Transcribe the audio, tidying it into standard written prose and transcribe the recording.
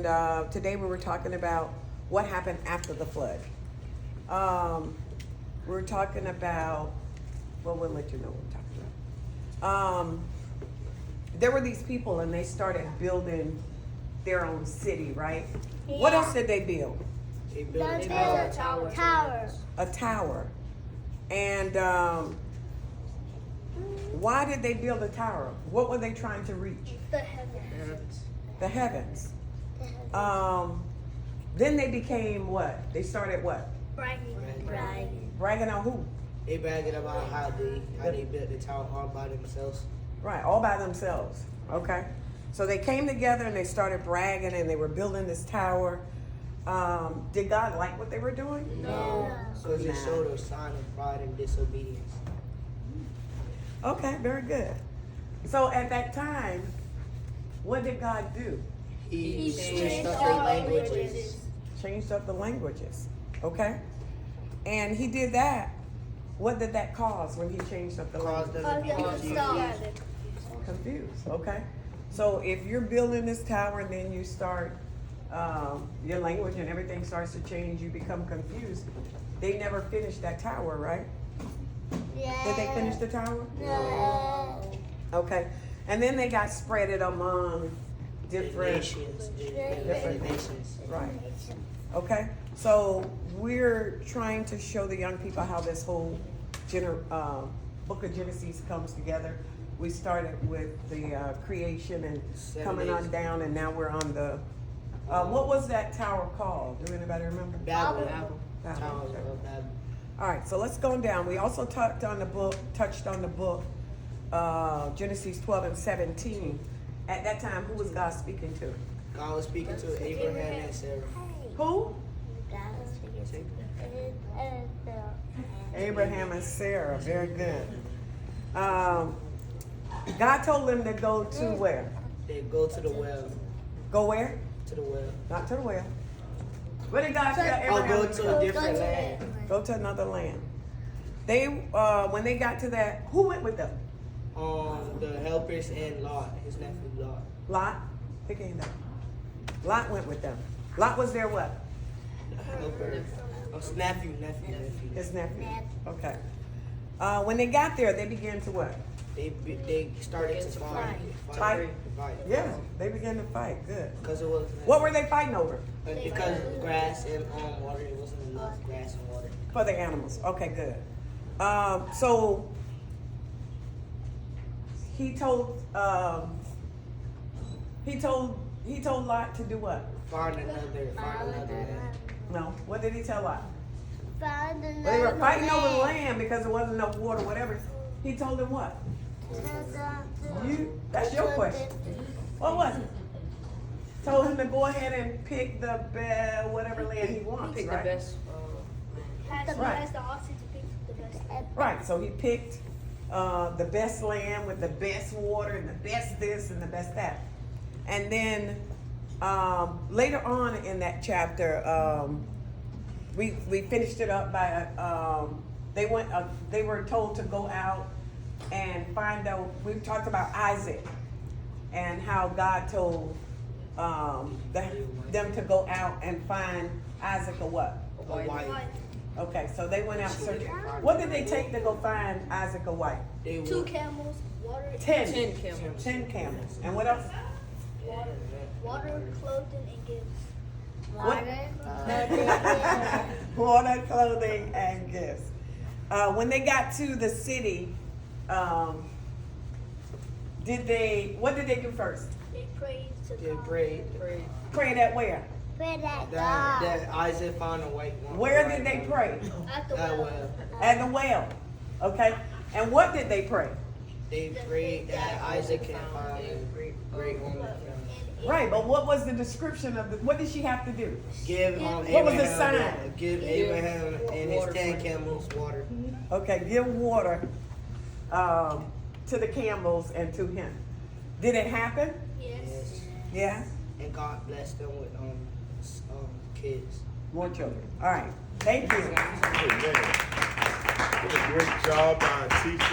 And today we were talking about what happened after the flood. We were talking about, well, we'll let you know what we're talking about. There were these people and they started building their own city, right? Yeah. What else did they build? They built They a built tower. a tower. A tower. And why did they build a tower? What were they trying to reach? The heavens. The heavens. The heavens. Then they became what? They started what? Bragging. Bragging on who? They bragging about how they built the tower all by themselves. Right, all by themselves. Okay. So they came together and they started bragging and they were building this tower. Did God like what they were doing? No, because it showed a sign of pride and disobedience. Okay, very good. So at that time, what did God do? He changed changed up all their languages. languages. Changed up the languages. Okay? And he did that. What did that cause when he changed up the Caused language? them to be confused. Confused. Okay. So if you're building this tower and then you start your language and everything starts to change, you become confused. They never finished that tower, right? Yeah. Did they finish the tower? No. Okay. And then they got spread it among different. Nations. Different nations. Right. Okay. So we're trying to show the young people how this whole book of Genesis comes together. We started with the creation and 7 coming on days. down, and now we're on the. What was that tower called? Do anybody remember? Babel. Babel. Tower of Babel. All right, so let's go down. We also touched on the book, Genesis 12 and 17. At that time, who was God speaking to? God was speaking to Abraham and Sarah. Who? Abraham and Sarah. Very good. God told them to go to where? They go to the well. Go where? To the well. Not to the well. Where did God tell Or Abraham go to to go? a different land. Go to another land. They, when they got to that, who went with them? The helpers and Lot, his nephew Lot. Lot. Pick your hand up. Lot went with them. Lot was their what? Helper. Nephew. His nephew. Okay. When they got there, they began to what? They started to fight. Fight? Yeah, they began to fight. Good. Because it was. What were they fighting over? Because grass and water, it wasn't enough grass and water. For the animals. Okay, good. So he told Lot to do what? Find another land. No. What did he tell Lot? Found another Well, they were fighting over the land. land because there wasn't enough water, whatever. He told them what? That's your question. What was it? Told him to go ahead and pick the best, whatever land he wants, Pick right? the best. Right. the option to pick the best. Right, so he picked the best land with the best water and the best this and the best that. And then later on in that chapter, we finished it up by they were told to go out and find out. We talked about Isaac and how God told them to go out and find Isaac a what? A wife. Okay, so they went out searching. What did they take to go find Isaac a wife? They 2 were camels, water, 10 camels. 10 camels. And what else? water, clothing, and gifts. Water, clothing, and gifts. When they got to the city, what did they do first? They prayed to they God. prayed Pray that where? Pray that that Isaac found a white woman. Where did they pray? At the That well. well. At the well. Okay. And what did they pray? They prayed that Isaac can find a great woman. Right, but what was the description of what did she have to do? Give What was the sign? Give Abraham and his 10 camels water. Okay, give water to the camels and to him. Did it happen? Yes. Yeah. And God blessed them with kids. More children. All right. Thank you. Great job by our teacher.